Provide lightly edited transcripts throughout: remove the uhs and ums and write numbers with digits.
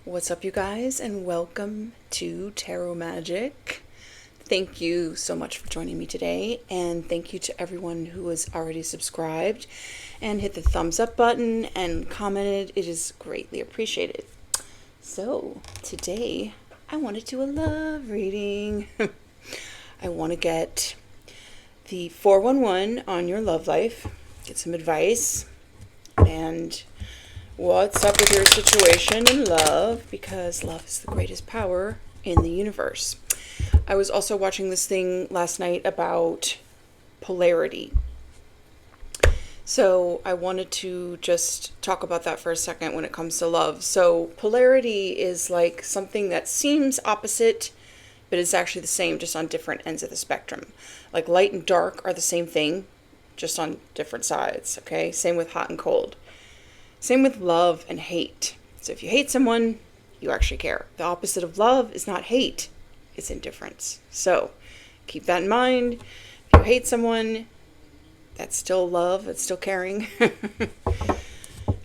What's up, you guys, and welcome to Tarot Magic. Thank you so much for joining me today, and thank you to everyone who has already subscribed and hit the thumbs up button and commented. It is greatly appreciated. So today I want to do a love reading. I want to get the 411 on your love life, get some advice, and what's up with your situation in love, because love is the greatest power in the universe. I was also watching this thing last night about polarity. So I wanted to just talk about that for a second when it comes to love. So polarity is like something that seems opposite, but is actually the same, just on different ends of the spectrum. Like light and dark are the same thing, just on different sides, okay? Same with hot and cold. Same with love and hate. So if you hate someone, you actually care. The opposite of love is not hate, it's indifference. So keep that in mind. If you hate someone, that's still love, it's still caring.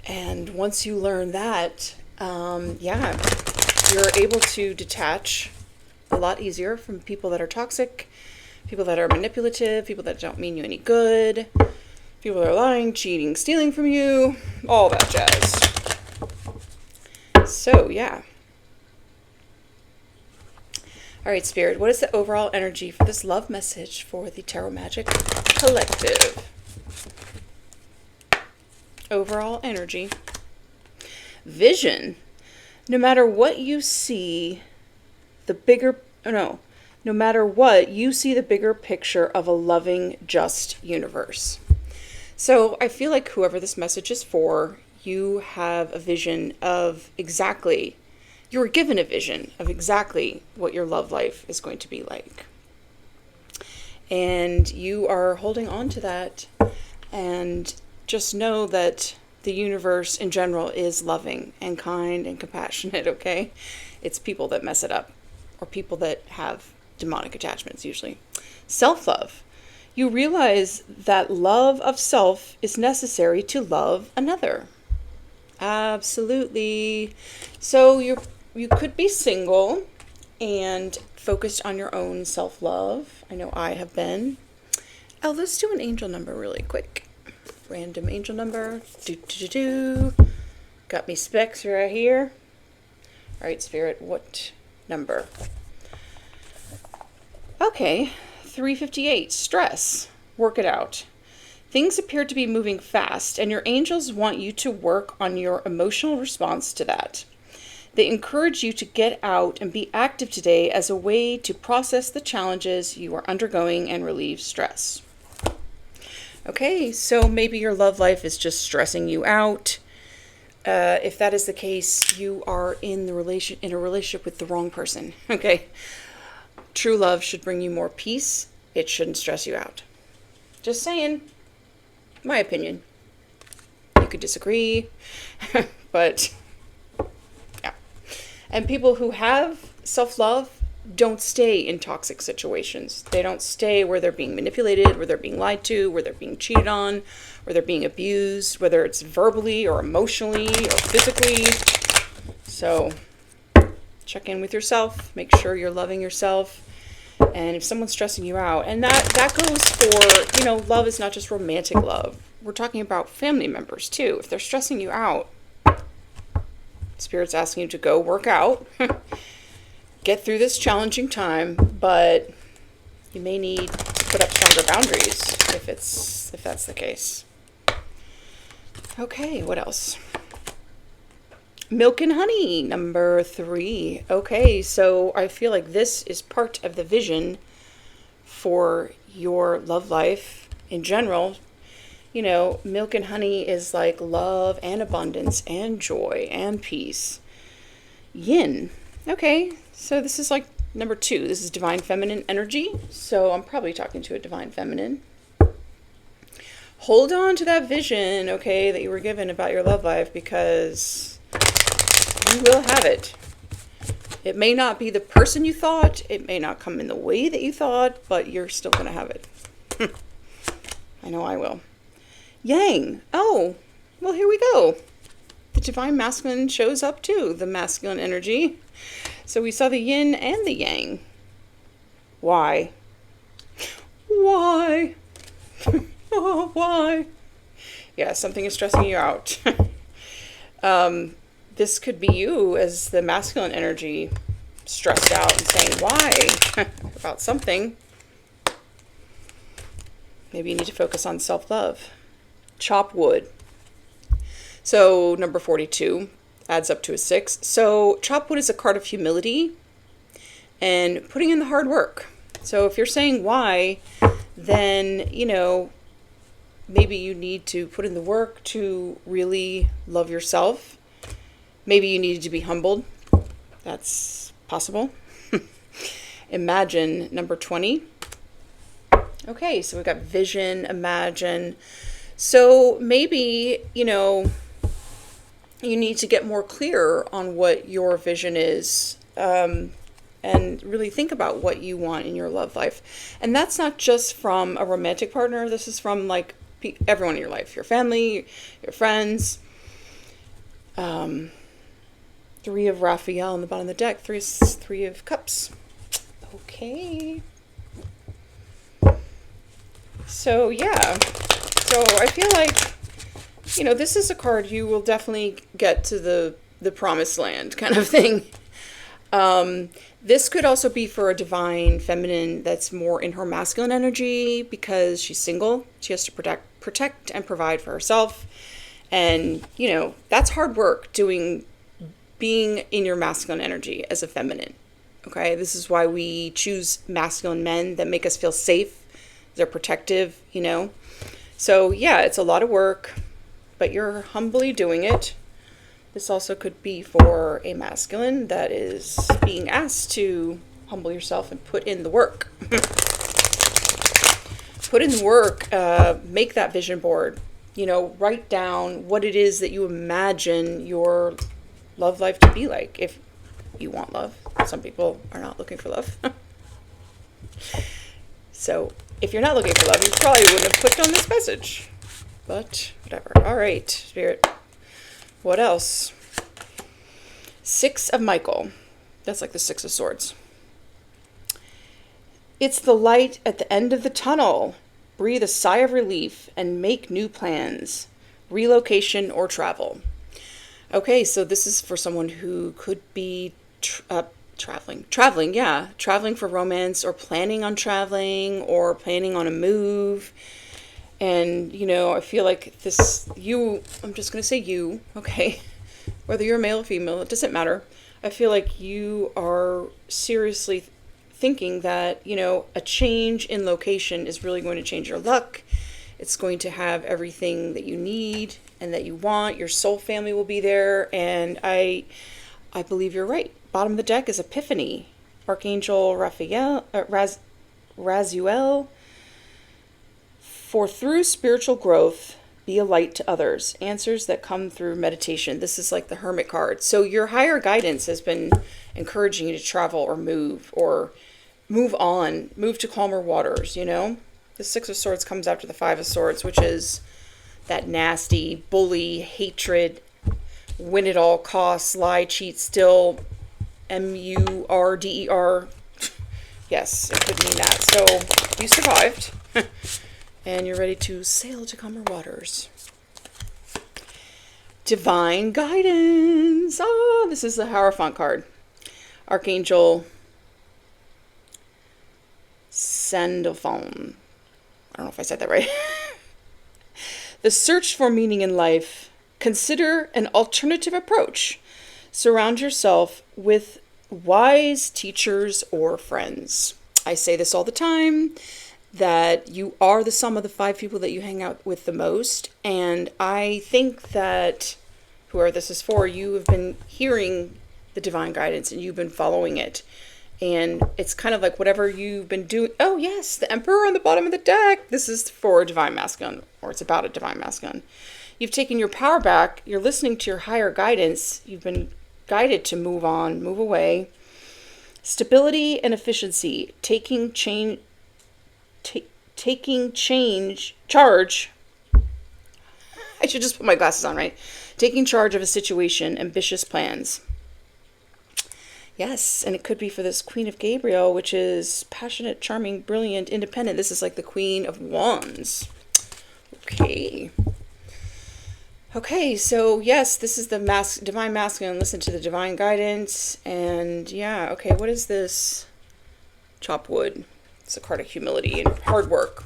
And once you learn that, you're able to detach a lot easier from people that are toxic, people that are manipulative, people that don't mean you any good, people that are lying, cheating, stealing from you, all that jazz. So, yeah. All right, Spirit, what is the overall energy for this love message for the Tarot Magic Collective? Overall energy. Vision. No matter what you see, no matter what, you see the bigger picture of a loving, just universe. So I feel like whoever this message is for, you have a vision of exactly, you were given a vision of exactly what your love life is going to be like. And you are holding on to that, and just know that the universe in general is loving and kind and compassionate, okay? It's people that mess it up, or people that have demonic attachments usually. Self-love. You realize that love of self is necessary to love another. Absolutely. So you could be single and focused on your own self-love. I know I have been. Oh, let's do an angel number really quick. Random angel number. Got me specs right here. All right, Spirit, what number? Okay. 358, stress. Work it out. Things appear to be moving fast, and your angels want you to work on your emotional response to that. They encourage you to get out and be active today as a way to process the challenges you are undergoing and relieve stress. Okay, so maybe your love life is just stressing you out. If that is the case, you are in a relationship with the wrong person. Okay. True love should bring you more peace. It shouldn't stress you out. Just saying. My opinion. You could disagree. But, yeah. And people who have self-love don't stay in toxic situations. They don't stay where they're being manipulated, where they're being lied to, where they're being cheated on, where they're being abused, whether it's verbally or emotionally or physically. So check in with yourself. Make sure you're loving yourself. And if someone's stressing you out, and that goes for, love is not just romantic love. We're talking about family members too. If they're stressing you out, Spirit's asking you to go work out, get through this challenging time, but you may need to put up stronger boundaries if that's the case. Okay, what else? Milk and honey, number 3. Okay, so I feel like this is part of the vision for your love life in general. Milk and honey is like love and abundance and joy and peace. Yin. Okay, so this is like number 2. This is divine feminine energy. So I'm probably talking to a divine feminine. Hold on to that vision, okay, that you were given about your love life, because you will have it. It may not be the person you thought. It may not come in the way that you thought, but you're still going to have it. I know I will. Yang. Oh, well, here we go. The divine masculine shows up too, the masculine energy. So we saw the yin and the yang. Why? Why? Oh, why? Yeah, something is stressing you out. This could be you as the masculine energy, stressed out and saying why about something. Maybe you need to focus on self-love. Chop wood. So number 42 adds up to a 6. So chop wood is a card of humility and putting in the hard work. So if you're saying why, then, you know, maybe you need to put in the work to really love yourself. Maybe you needed to be humbled. That's possible. Imagine, number 20. Okay, so we've got vision, imagine. So maybe, you know, you need to get more clear on what your vision is, and really think about what you want in your love life. And that's not just from a romantic partner. This is from like everyone in your life, your family, your friends. 3 of Raphael on the bottom of the deck. 3 of Cups. Okay. So yeah. So I feel like, you know, this is a card you will definitely get to the promised land kind of thing. This could also be for a divine feminine that's more in her masculine energy because she's single. She has to protect and provide for herself. And, you know, that's hard work being in your masculine energy as a feminine. Okay, this is why we choose masculine men that make us feel safe. They're protective, you know. So yeah, it's a lot of work, but you're humbly doing it. This also could be for a masculine that is being asked to humble yourself and put in the work. Put in the work, make that vision board. You know, write down what it is that you imagine your love life to be like, if you want love. Some people are not looking for love. So if you're not looking for love, you probably wouldn't have clicked on this message. But whatever. All right, Spirit. What else? 6 of Michael. That's like the 6 of Swords. It's the light at the end of the tunnel. Breathe a sigh of relief and make new plans. Relocation or travel. Okay, so this is for someone who could be traveling, yeah. Traveling for romance or planning on traveling or planning on a move. And, you know, I feel like I'm just going to say you, okay? Whether you're male or female, it doesn't matter. I feel like you are seriously thinking that, you know, a change in location is really going to change your luck. It's going to have everything that you need and that you want. Your soul family will be there. And I believe you're right. Bottom of the deck is Epiphany. Archangel Raphael, Raziel. For through spiritual growth, be a light to others. Answers that come through meditation. This is like the Hermit card. So your higher guidance has been encouraging you to travel or move on, move to calmer waters, you know? The 6 of Swords comes after the 5 of Swords, which is that nasty, bully, hatred, win at all costs, lie, cheat, steal, MURDER. Yes, it could mean that. So you survived. And you're ready to sail to calmer waters. Divine guidance. Oh, this is the Hierophant card. Archangel Sandalphon. I don't know if I said that right. The search for meaning in life. Consider an alternative approach. Surround yourself with wise teachers or friends. I say this all the time, that you are the sum of the 5 people that you hang out with the most. And I think that whoever this is for, you have been hearing the divine guidance and you've been following it. And it's kind of like whatever you've been doing. Oh yes, the Emperor on the bottom of the deck. This is for a divine masculine, or it's about a divine masculine. You've taken your power back. You're listening to your higher guidance. You've been guided to move on, move away. Stability and efficiency. Taking charge. I should just put my glasses on, right? Taking charge of a situation, ambitious plans. Yes, and it could be for this Queen of Gabriel, which is passionate, charming, brilliant, independent. This is like the Queen of Wands. Okay. Okay, so yes, this is the divine masculine. Listen to the divine guidance. And yeah, okay, what is this? Chop wood. It's a card of humility and hard work.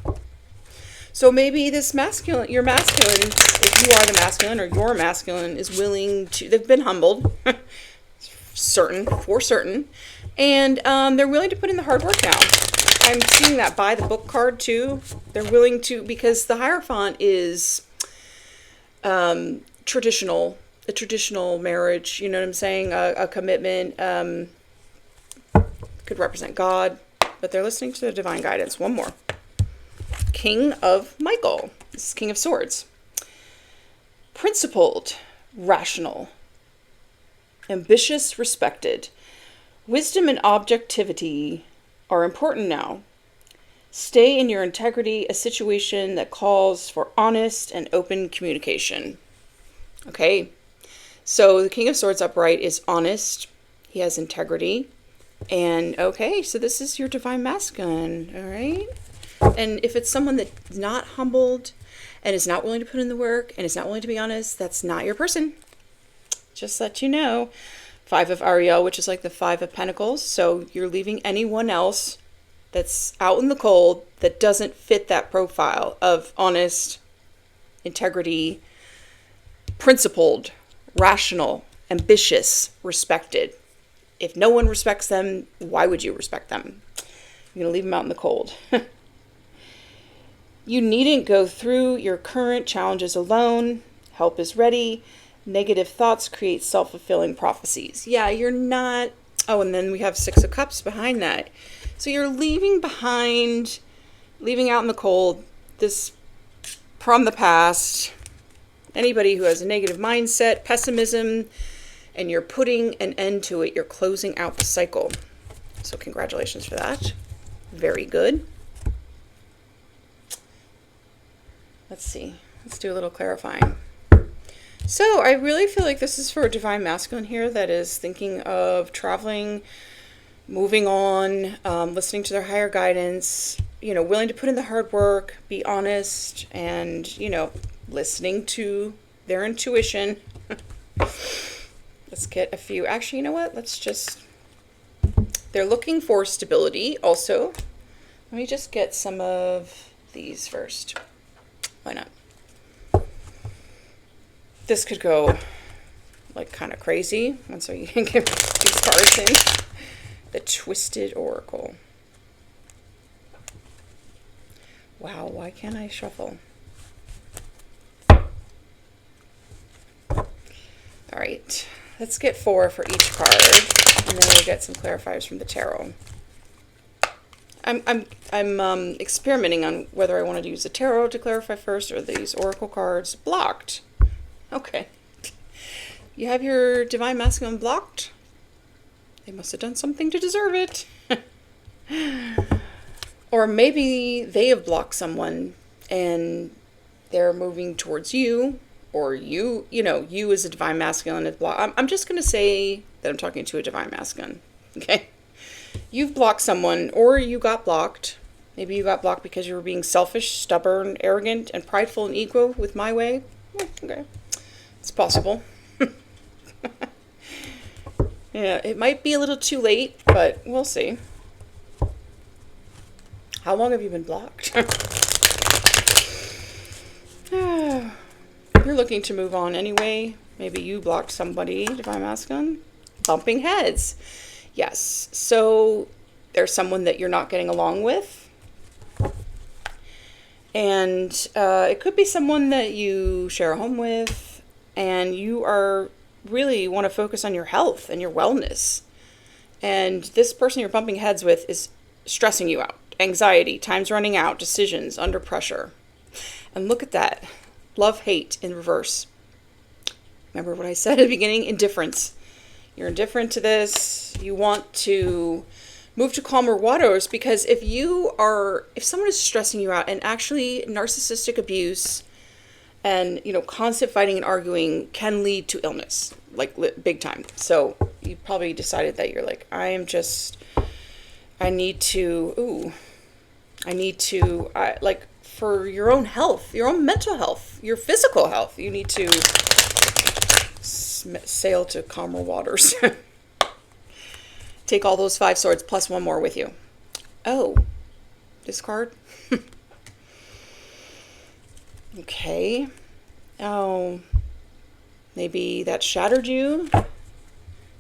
So maybe this masculine, your masculine, if you are the masculine or your masculine is willing to, they've been humbled, for certain, and they're willing to put in the hard work now. I'm seeing that by the book card too. They're willing to, because the Hierophant is a traditional marriage, you know what I'm saying? A commitment, could represent God, but they're listening to the divine guidance. One more. King of Michael. This is King of Swords. Principled, rational, ambitious, respected. Wisdom and objectivity are important now. Stay in your integrity, a situation that calls for honest and open communication. Okay, so the King of Swords upright is honest. He has integrity. And okay, so this is your divine masculine, all right? And if it's someone that's not humbled and is not willing to put in the work and is not willing to be honest, that's not your person. Just let you know. 5 of Ariel, which is like the 5 of Pentacles. So you're leaving anyone else that's out in the cold that doesn't fit that profile of honest, integrity, principled, rational, ambitious, respected. If no one respects them, why would you respect them? You're going to leave them out in the cold. You needn't go through your current challenges alone. Help is ready. Negative thoughts create self-fulfilling prophecies. Yeah, you're not... Oh, and then we have 6 of Cups behind that. So you're leaving out in the cold, this from the past, anybody who has a negative mindset, pessimism, and you're putting an end to it. You're closing out the cycle. So congratulations for that. Very good. Let's see. Let's do a little clarifying. So I really feel like this is for a divine masculine here that is thinking of traveling, moving on, listening to their higher guidance, willing to put in the hard work, be honest, and, listening to their intuition. Let's get a few. Actually, you know what? They're looking for stability also. Let me just get some of these first. Why not? This could go like kind of crazy. And so you can get these cards in. The Twisted Oracle. Wow, why can't I shuffle? All right, let's get 4 for each card, and then we'll get some clarifiers from the tarot. I'm experimenting on whether I wanted to use the tarot to clarify first or these oracle cards. Blocked. Okay. You have your divine masculine blocked? They must have done something to deserve it. Or maybe they have blocked someone and they're moving towards you, or you as a divine masculine is blocked. I'm just going to say that I'm talking to a divine masculine. Okay. You've blocked someone, or you got blocked. Maybe you got blocked because you were being selfish, stubborn, arrogant, and prideful and ego with my way. Okay. It's possible. Yeah, it might be a little too late, but we'll see. How long have you been blocked? You're looking to move on anyway. Maybe you blocked somebody, divine masculine. Bumping heads. Yes. So there's someone that you're not getting along with. And it could be someone that you share a home with, and you are really want to focus on your health and your wellness. And this person you're bumping heads with is stressing you out. Anxiety, time's running out, decisions, under pressure. And look at that. Love, hate in reverse. Remember what I said at the beginning? Indifference. You're indifferent to this. You want to move to calmer waters, because if someone is stressing you out, and actually narcissistic abuse And, constant fighting and arguing can lead to illness, like big time. So you probably decided that you're like, I need to, like, for your own health, your own mental health, your physical health, you need to sail to calmer waters. Take all those 5 swords plus 1 more with you. Oh, this card. Okay. Oh, maybe that shattered you.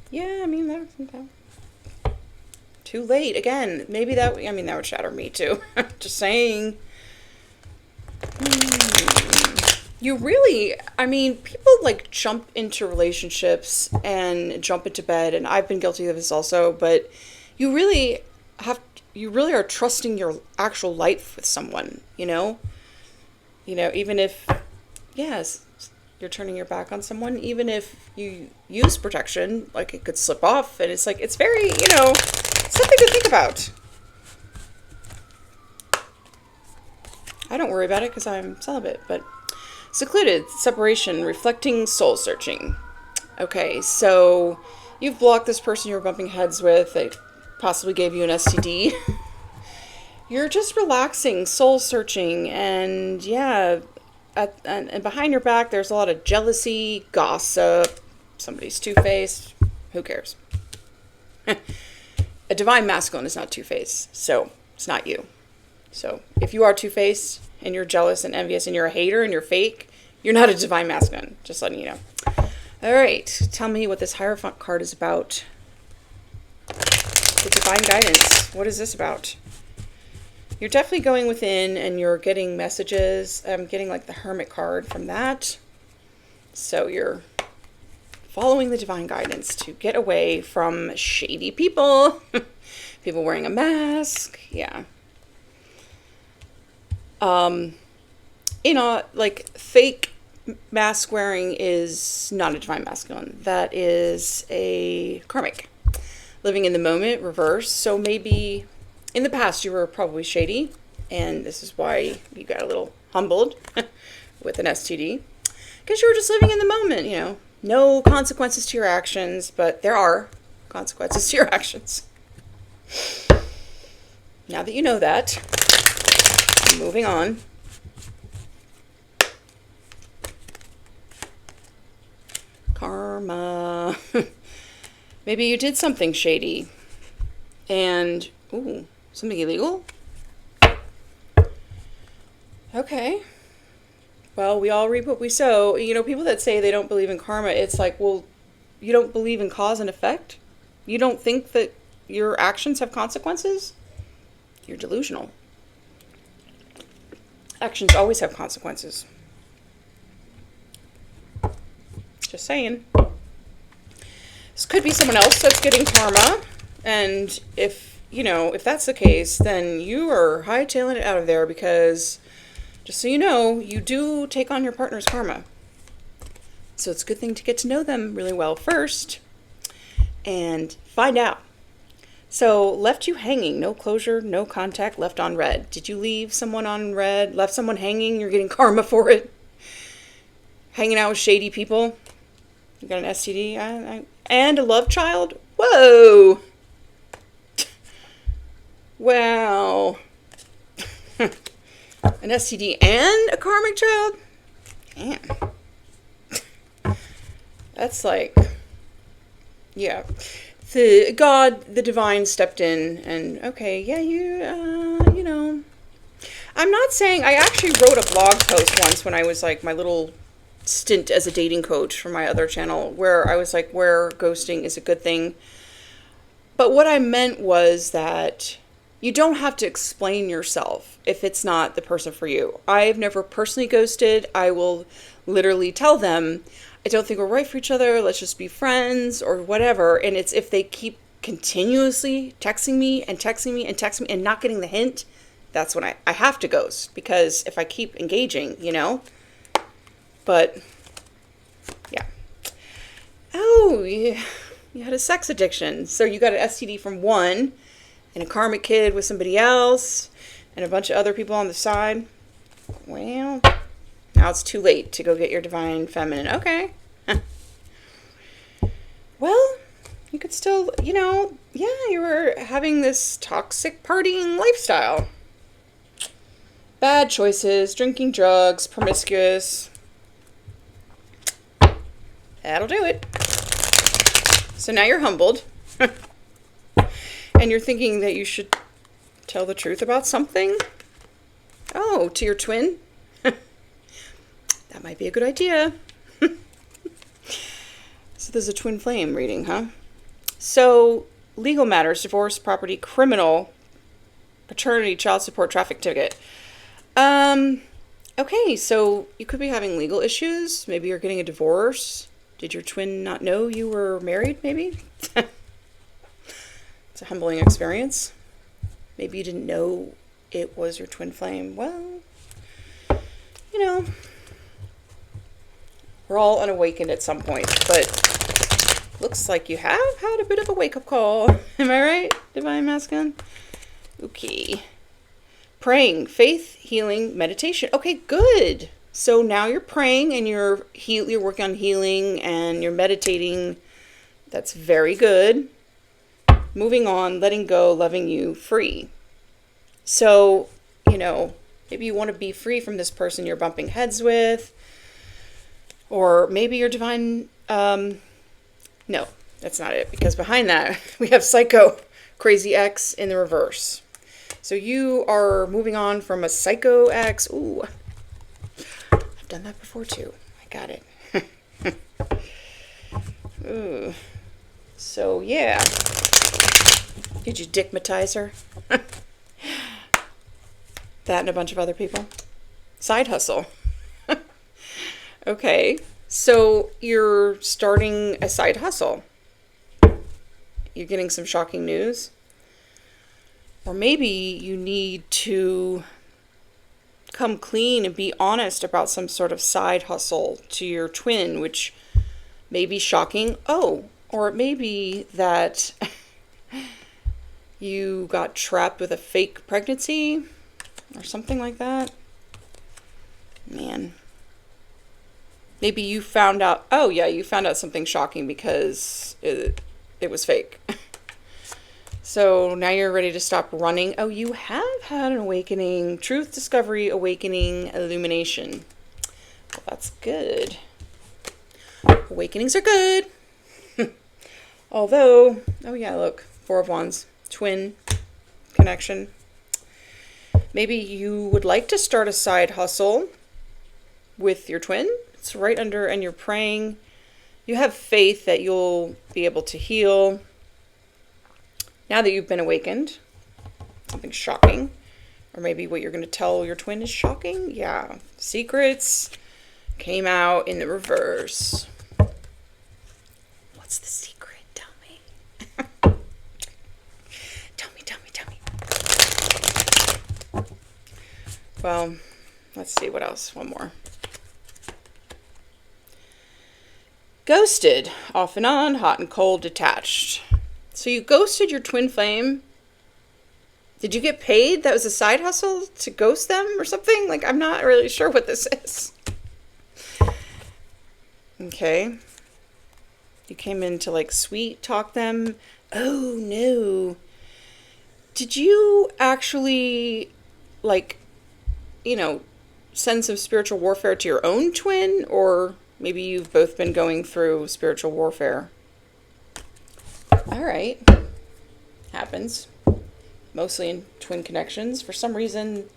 Yeah, I mean, that too late. Again, maybe that would shatter me too. Just saying. You really, people like jump into relationships and jump into bed, and I've been guilty of this also, but you really are trusting your actual life with someone, even if, yes, you're turning your back on someone, even if you use protection, like it could slip off, and it's like, it's very, something to think about. I don't worry about it because I'm celibate, but secluded, separation, reflecting, soul searching. Okay, so you've blocked this person you're bumping heads with. They possibly gave you an STD. You're just relaxing, soul searching, and yeah, and behind your back there's a lot of jealousy, gossip, somebody's two-faced. Who cares? A divine masculine is not two-faced, so it's not you. So if you are two-faced and you're jealous and envious and you're a hater and you're fake, you're not a divine masculine. Just letting you know. All right, tell me what this Hierophant card is about. The divine guidance. What is this about? You're definitely going within and you're getting messages. I'm getting like the Hermit card from that. So you're following the divine guidance to get away from shady people. People wearing a mask. Yeah. Like fake mask wearing is not a divine masculine. That is a karmic. Living in the moment, reverse. So maybe in the past you were probably shady, and this is why you got a little humbled with an STD. Because you were just living in the moment, No consequences to your actions, but there are consequences to your actions. Now that you know that, moving on. Karma. Maybe you did something shady. And, something illegal? Okay. Well, we all reap what we sow. People that say they don't believe in karma, it's like, well, you don't believe in cause and effect? You don't think that your actions have consequences? You're delusional. Actions always have consequences. Just saying. This could be someone else that's getting karma. And if that's the case, then you are hightailing it out of there because, just so you know, you do take on your partner's karma. So it's a good thing to get to know them really well first and find out. So left you hanging, no closure, no contact, left on red. Did you leave someone on red, left someone hanging, you're getting karma for it? Hanging out with shady people? You got an STD and a love child? Whoa! Wow. An STD and a karmic child? Damn. That's like, yeah. The divine stepped in and, okay, yeah, I'm not saying, I actually wrote a blog post once when I was like my little stint as a dating coach for my other channel where I was like, where ghosting is a good thing. But what I meant was that you don't have to explain yourself if it's not the person for you. I've never personally ghosted. I will literally tell them, I don't think we're right for each other. Let's just be friends or whatever. And it's if they keep continuously texting me and not getting the hint, that's when I have to ghost. Because if I keep engaging, But, yeah. Oh, yeah. You had a sex addiction. So you got an STD from one, and a karmic kid with somebody else, and a bunch of other people on the side. Well, Now it's too late to go get your divine feminine. Okay. Well, you could still, yeah, you were having this toxic partying lifestyle. Bad choices, drinking drugs, promiscuous. That'll do it. So now you're humbled. And you're thinking that you should tell the truth about something. Oh, to your twin? That might be a good idea. So there's a twin flame reading, huh? So legal matters, divorce, property, criminal, paternity, child support, traffic ticket. Okay, so you could be having legal issues. Maybe you're getting a divorce. Did your twin not know you were married, maybe? It's a humbling experience. Maybe you didn't know it was your twin flame. Well, we're all unawakened at some point, but looks like you have had a bit of a wake-up call. Am I right, Divine Masculine? Okay. Praying, faith, healing, meditation. Okay, good. So now you're praying and you're working on healing and you're meditating. That's very good. Moving on, letting go, loving you, free. So, maybe you want to be free from this person you're bumping heads with. Or maybe your divine, no, that's not it. Because behind that, we have psycho, crazy ex in the reverse. So you are moving on from a psycho ex. Ooh, I've done that before too. I got it. Ooh. So yeah. Did you dickmatize her? That and a bunch of other people. Side hustle. Okay, so you're starting a side hustle. You're getting some shocking news. Or maybe you need to come clean and be honest about some sort of side hustle to your twin, which may be shocking. Oh, or it may be that you got trapped with a fake pregnancy or something like that. Man. Maybe you found out, you found out something shocking because it was fake. So now you're ready to stop running. Oh, you have had an awakening, truth, discovery, awakening, illumination. Well, that's good. Awakenings are good. Although, look, Four of Wands, twin connection. Maybe you would like to start a side hustle with your twin. It's right under, and you're praying. You have faith that you'll be able to heal. Now that you've been awakened, something shocking. Or maybe what you're going to tell your twin is shocking. Yeah. Secrets came out in the reverse. What's the secret? Tell me. Tell me. Well, let's see what else. One more. Ghosted, off and on, hot and cold, detached. So you ghosted your twin flame. Did you get paid? That was a side hustle to ghost them or something? Like, I'm not really sure what this is. Okay. You came in to sweet talk them. Oh no. Did you actually send some spiritual warfare to your own twin, or maybe you've both been going through spiritual warfare? All right. Happens. Mostly in twin connections. For some reason,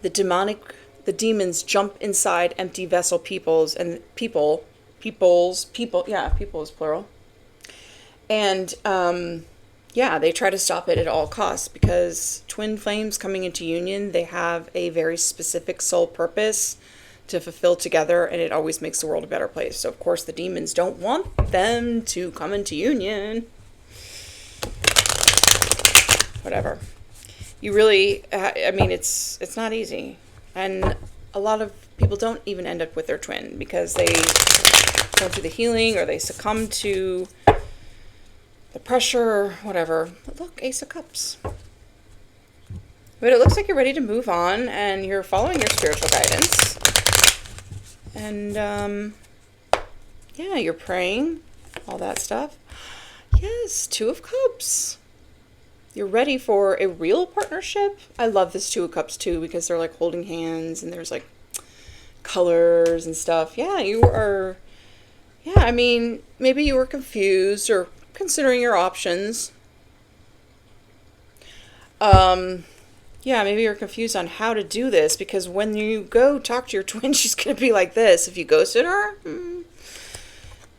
the demons jump inside empty vessel peoples and people is plural. And, they try to stop it at all costs because twin flames coming into union, they have a very specific soul purpose to fulfill together, and it always makes the world a better place. So of course the demons don't want them to come into union. Whatever. You really, it's not easy. And a lot of people don't even end up with their twin because they don't do the healing or they succumb to the pressure or whatever. But look, Ace of Cups. But it looks like you're ready to move on and you're following your spiritual guidance. And, yeah, you're praying, all that stuff. Yes, Two of Cups. You're ready for a real partnership. I love this Two of Cups too, because they're like holding hands and there's like colors and stuff. Yeah, you are, yeah, I mean, maybe you were confused or considering your options. Yeah, maybe you're confused on how to do this, because when you go talk to your twin, she's going to be like this. If you ghosted her,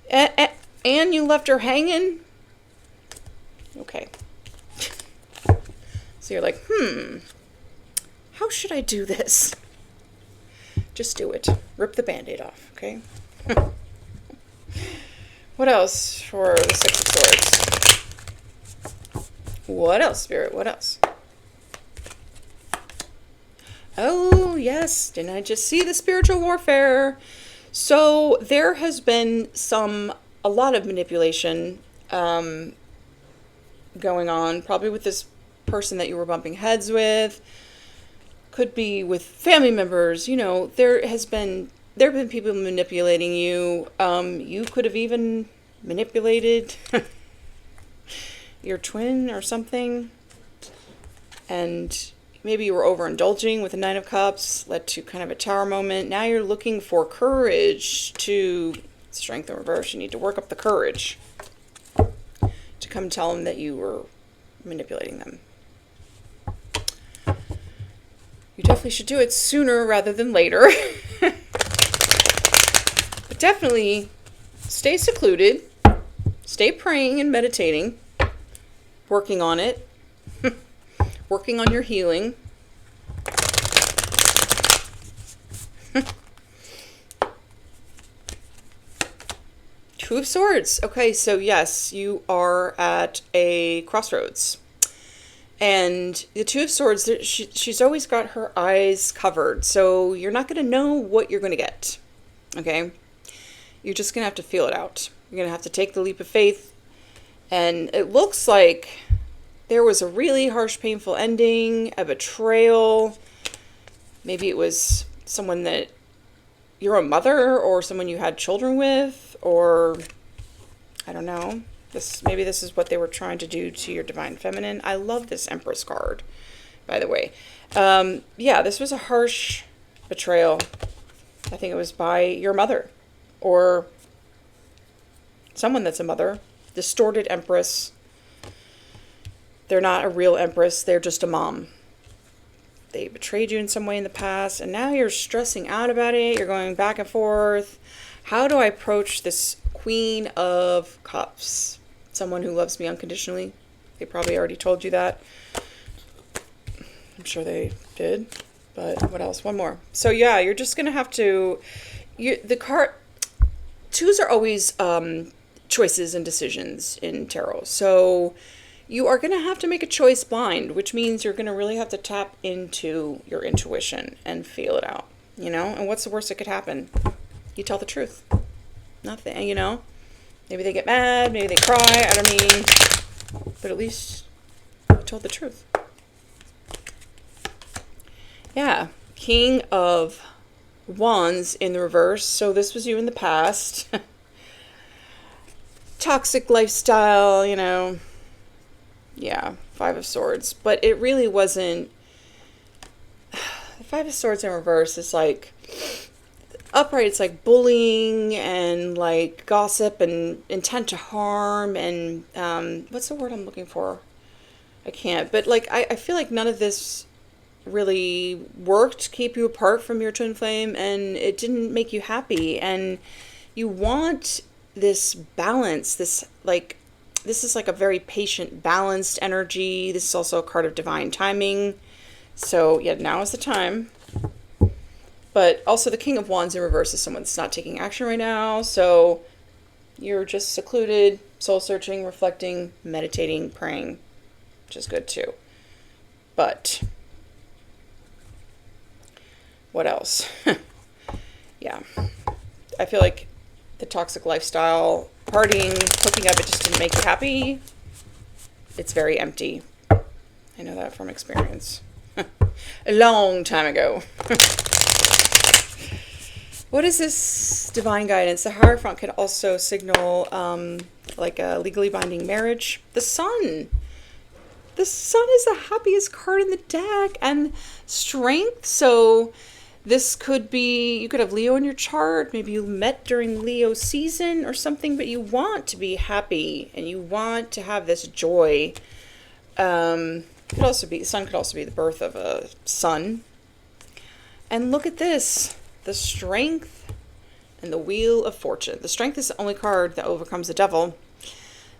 and you left her hanging. Okay. So you're like, how should I do this? Just do it. Rip the Band-Aid off, okay? What else for the Six of Swords? What else, Spirit? What else? Oh, yes. Didn't I just see the spiritual warfare? So there has been a lot of manipulation going on, probably with this person that you were bumping heads with. Could be with family members. You know, there have been people manipulating you. You could have even manipulated your twin or something. And maybe you were overindulging with the Nine of Cups, led to kind of a tower moment. Now you're looking for courage to strength in reverse. You need to work up the courage to come tell them that you were manipulating them. You definitely should do it sooner rather than later. But definitely stay secluded, stay praying and meditating, working on it, working on your healing. Two of Swords. Okay, so yes, you are at a crossroads. And the Two of Swords, she's always got her eyes covered. So you're not going to know what you're going to get. Okay? You're just going to have to feel it out. You're going to have to take the leap of faith. And it looks like there was a really harsh, painful ending, a betrayal. Maybe it was someone that you're a mother or someone you had children with, or I don't know. Maybe this is what they were trying to do to your divine feminine. I love this Empress card, by the way. Yeah, this was a harsh betrayal. I think it was by your mother or someone that's a mother. Distorted Empress. They're not a real Empress. They're just a mom. They betrayed you in some way in the past, and now you're stressing out about it. You're going back and forth. How do I approach this Queen of Cups? Someone who loves me unconditionally. They probably already told you that. I'm sure they did. But what else? One more. So yeah, you're just going to have to... the card... Twos are always choices and decisions in tarot. So you are going to have to make a choice blind, which means you're going to really have to tap into your intuition and feel it out. You know? And what's the worst that could happen? You tell the truth. Nothing, you know? Maybe they get mad, maybe they cry, I don't mean, but at least you told the truth. Yeah, King of Wands in the reverse. So this was you in the past. Toxic lifestyle, you know. Yeah, Five of Swords. But it really wasn't... The Five of Swords in reverse is like... Upright, it's like bullying and like gossip and intent to harm and what's the word I'm looking for? I can't. But like I feel like none of this really worked to keep you apart from your twin flame, and it didn't make you happy. And you want this balance, this is like a very patient, balanced energy. This is also a card of divine timing. So yeah, now is the time. But also the King of Wands in reverse is someone that's not taking action right now. So you're just secluded, soul searching, reflecting, meditating, praying, which is good too. But what else? Yeah. I feel like the toxic lifestyle, partying, hooking up, it just didn't make you happy. It's very empty. I know that from experience. A long time ago. What is this divine guidance? The Hierophant can also signal like a legally binding marriage. The Sun. The Sun is the happiest card in the deck, and strength. So this could be, you could have Leo in your chart. Maybe you met during Leo season or something, but you want to be happy and you want to have this joy. Could also be, Sun could also be the birth of a son. And look at this, the Strength and the Wheel of Fortune. The Strength is the only card that overcomes the devil.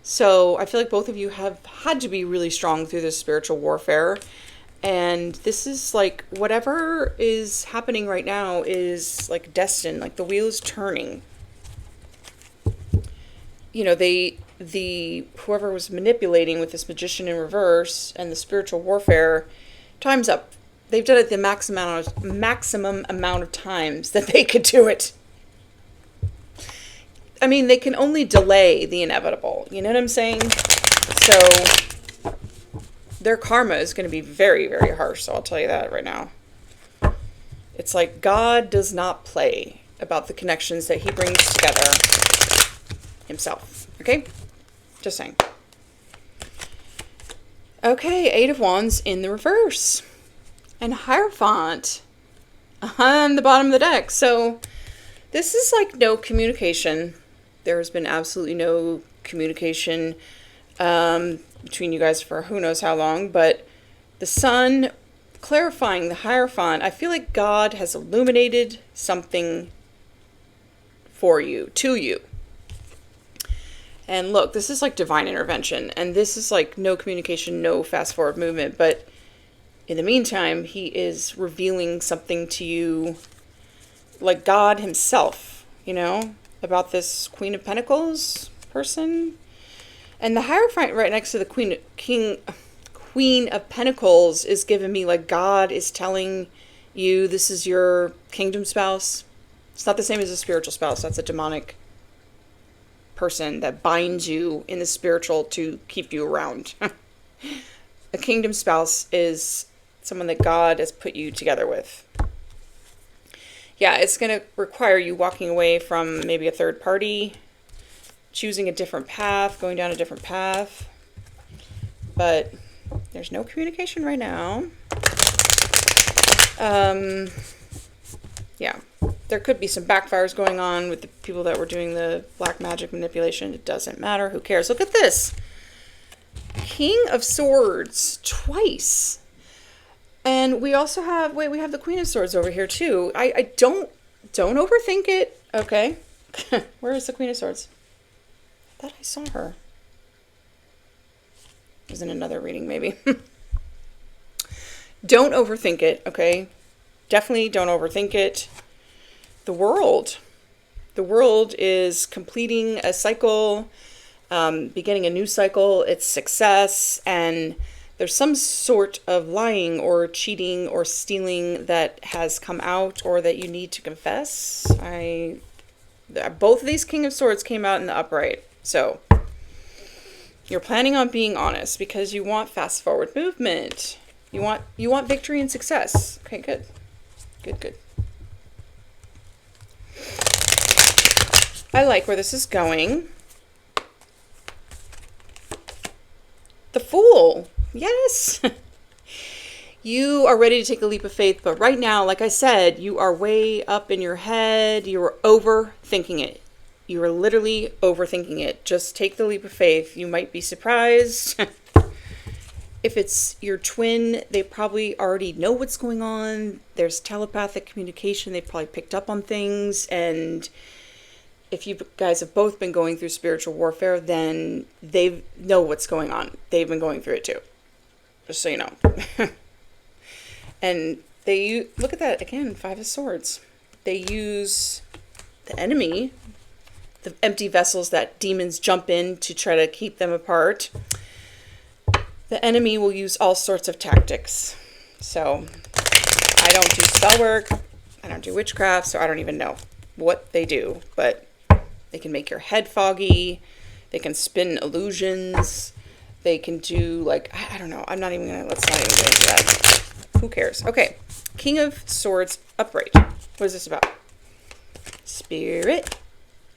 So I feel like both of you have had to be really strong through this spiritual warfare. And this is like, whatever is happening right now is like destined, like the wheel is turning. You know, whoever was manipulating with this Magician in reverse and the spiritual warfare, time's up. They've done it the maximum amount of times that they could do it. I mean, they can only delay the inevitable. You know what I'm saying? So their karma is going to be very, very harsh. So I'll tell you that right now. It's like God does not play about the connections that he brings together himself. Okay? Just saying. Okay, Eight of Wands in the reverse. And Hierophant on the bottom of the deck. So this is like no communication. There has been absolutely no communication between you guys for who knows how long. But the Sun clarifying the Hierophant, I feel like God has illuminated something for you, to you. And look, this is like divine intervention. And this is like no communication, no fast forward movement. But in the meantime, he is revealing something to you, like God himself, you know, about this Queen of Pentacles person. And the Hierophant right next to the Queen of Pentacles is giving me like God is telling you this is your kingdom spouse. It's not the same as a spiritual spouse. That's a demonic person that binds you in the spiritual to keep you around. A kingdom spouse is someone that God has put you together with. Yeah, it's going to require you walking away from maybe a third party, choosing a different path, going down a different path. But there's no communication right now. Yeah, there could be some backfires going on with the people that were doing the black magic manipulation. It doesn't matter. Who cares? Look at this. King of Swords twice. And we also have, we have the Queen of Swords over here too. I don't overthink it. Okay. Where is the Queen of Swords? I thought I saw her. It was in another reading maybe. Don't overthink it. Okay. Definitely don't overthink it. The World is completing a cycle, beginning a new cycle. It's success, and there's some sort of lying or cheating or stealing that has come out or that you need to confess. Both of these King of Swords came out in the upright. So you're planning on being honest because you want fast forward movement. You want victory and success. Okay, good. Good. I like where this is going. The Fool. Yes. You are ready to take a leap of faith, but right now, like I said, you are way up in your head. You are overthinking it. You are literally overthinking it. Just take the leap of faith. You might be surprised. If it's your twin, they probably already know what's going on. There's telepathic communication. They've probably picked up on things. And if you guys have both been going through spiritual warfare, then they know what's going on. They've been going through it too. Just so you know. And look at that again, Five of Swords. They use the enemy, the empty vessels that demons jump in to try to keep them apart. The enemy will use all sorts of tactics. So I don't do spell work. I don't do witchcraft, so I don't even know what they do. But they can make your head foggy. They can spin illusions. They can do like, I don't know. Let's not even get into that. Who cares? Okay. King of Swords upright. What is this about? Spirit,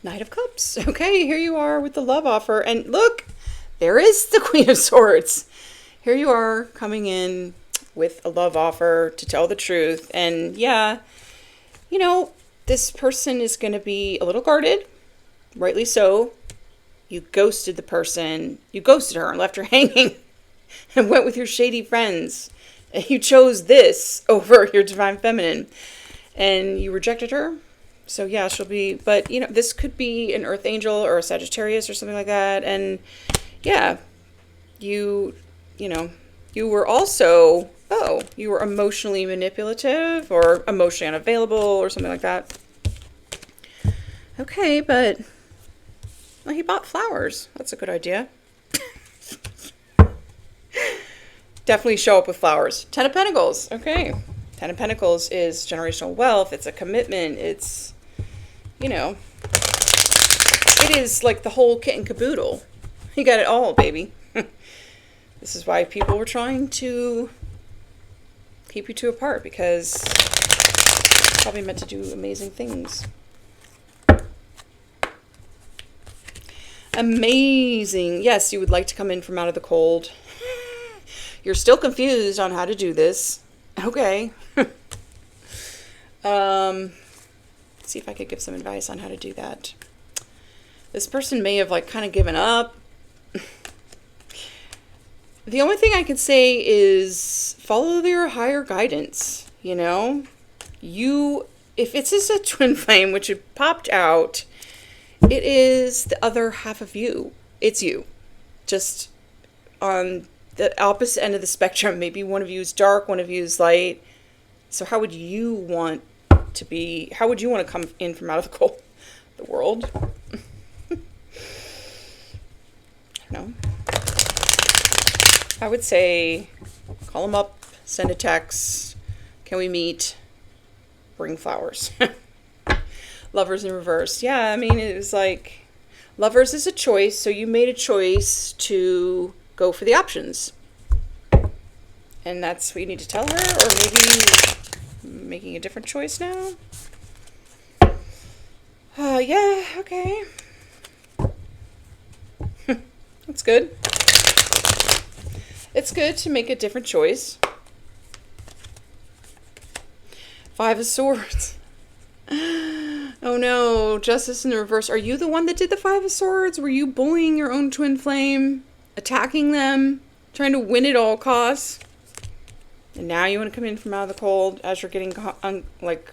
Knight of Cups. Okay, here you are with the love offer. And look, there is the Queen of Swords. Here you are coming in with a love offer to tell the truth. And yeah, you know, this person is going to be a little guarded, rightly so. You ghosted the person. You ghosted her and left her hanging and went with your shady friends. And you chose this over your divine feminine and you rejected her. So yeah, she'll be, but you know, this could be an earth angel or a Sagittarius or something like that. And yeah, you know, you were also, you were emotionally manipulative or emotionally unavailable or something like that. Okay, but well, he bought flowers. That's a good idea. Definitely show up with flowers. 10 of Pentacles. Okay. 10 of Pentacles is generational wealth. It's a commitment. It's, you know, it is like the whole kit and caboodle. You got it all, baby. This is why people were trying to keep you two apart, because it's probably meant to do amazing things. Amazing. Yes, you would like to come in from out of the cold. You're still confused on how to do this. Okay. Let's see if I could give some advice on how to do that. This person may have like kind of given up. The only thing I can say is follow your higher guidance, you know? If it's just a twin flame, which it popped out, it is the other half of you. It's you. Just on the opposite end of the spectrum. Maybe one of you is dark, one of you is light. So how would you want to be, how would you want to come in from out of the cold? The world? No. I would say call them up, send a text. Can we meet? Bring flowers. Lovers in reverse. Yeah, I mean, it was like, Lovers is a choice. So you made a choice to go for the options. And that's what you need to tell her? Or maybe making a different choice now? Yeah, okay. That's good. It's good to make a different choice. 5 of Swords. Oh no, Justice in the reverse. Are you the one that did the 5 of Swords? Were you bullying your own twin flame? Attacking them? Trying to win at all costs? And now you want to come in from out of the cold as you're getting like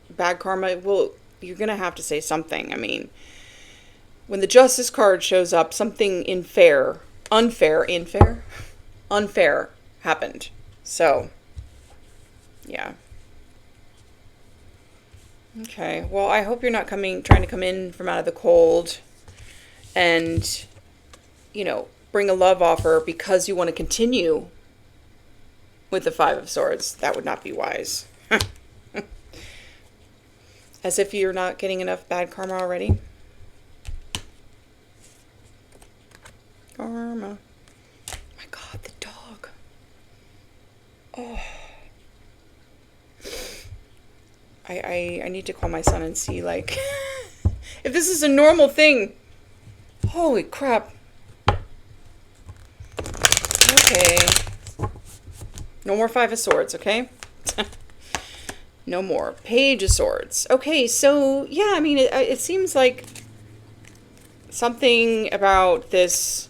bad karma? Well, you're going to have to say something. I mean, when the Justice card shows up, something unfair happened. So, yeah. Okay, well, I hope you're not trying to come in from out of the cold and, you know, bring a love offer because you want to continue with the 5 of Swords. That would not be wise. As if you're not getting enough bad karma already. Karma. Oh my God, the dog. Oh. I need to call my son and see, like, if this is a normal thing. Holy crap. Okay. No more 5 of Swords, okay? No more. Page of Swords. Okay, so, yeah, I mean, it seems like something about this,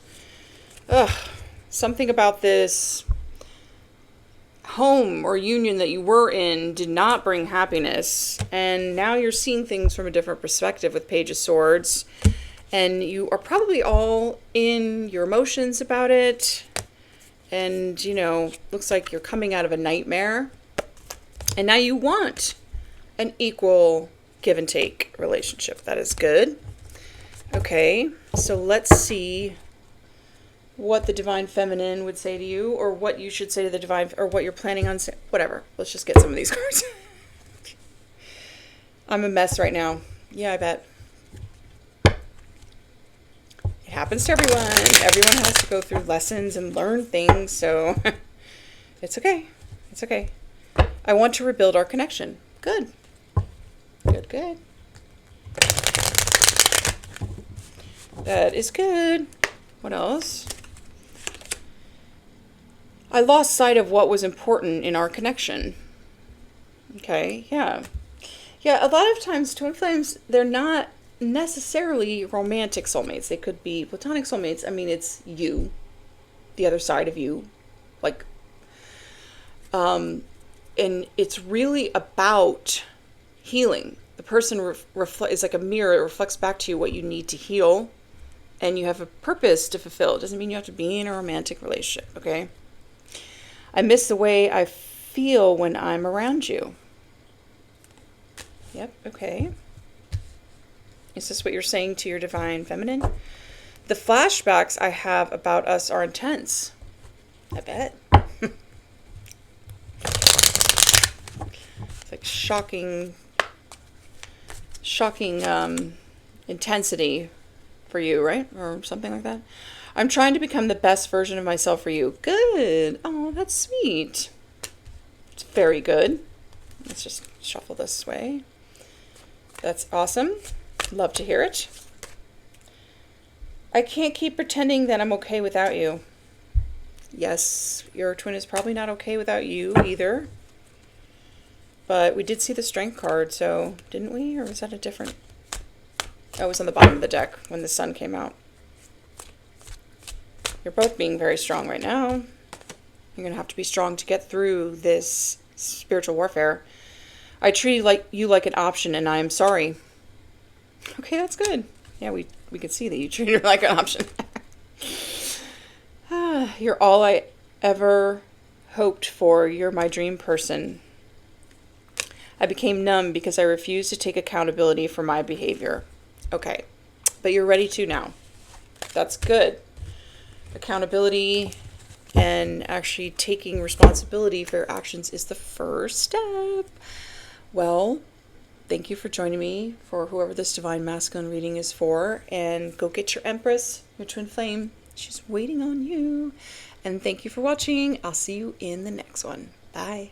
something about this home or union that you were in did not bring happiness, and now you're seeing things from a different perspective with Page of Swords, and you are probably all in your emotions about it, and, you know, looks like you're coming out of a nightmare, and now you want an equal give and take relationship. That is good. Okay, so let's see what the Divine Feminine would say to you, or what you should say to the Divine, or what you're planning on saying. Whatever. Let's just get some of these cards. I'm a mess right now. Yeah, I bet. It happens to everyone. Everyone has to go through lessons and learn things, so it's okay. It's okay. I want to rebuild our connection. Good. Good, good. That is good. What else? I lost sight of what was important in our connection. Okay, yeah. Yeah, a lot of times twin flames, they're not necessarily romantic soulmates. They could be platonic soulmates. I mean, it's you, the other side of you. Like, and it's really about healing. The person is like a mirror. It reflects back to you what you need to heal, and you have a purpose to fulfill. It doesn't mean you have to be in a romantic relationship, okay? I miss the way I feel when I'm around you. Yep, okay. Is this what you're saying to your divine feminine? The flashbacks I have about us are intense. I bet. It's like shocking intensity for you, right? Or something like that. I'm trying to become the best version of myself for you. Good. Oh, that's sweet. It's very good. Let's just shuffle this way. That's awesome. Love to hear it. I can't keep pretending that I'm okay without you. Yes, your twin is probably not okay without you either. But we did see the strength card, so didn't we? Or was that a different? Oh, it was on the bottom of the deck when the sun came out. You're both being very strong right now. You're going to have to be strong to get through this spiritual warfare. I treat you like an option, and I am sorry. Okay, that's good. Yeah, we could see that you treat her like an option. You're all I ever hoped for. You're my dream person. I became numb because I refused to take accountability for my behavior. Okay, but you're ready to now. That's good. Accountability and actually taking responsibility for your actions is the first step. Well, thank you for joining me for whoever this Divine Masculine reading is for. And go get your Empress, your twin flame. She's waiting on you. And thank you for watching. I'll see you in the next one. Bye.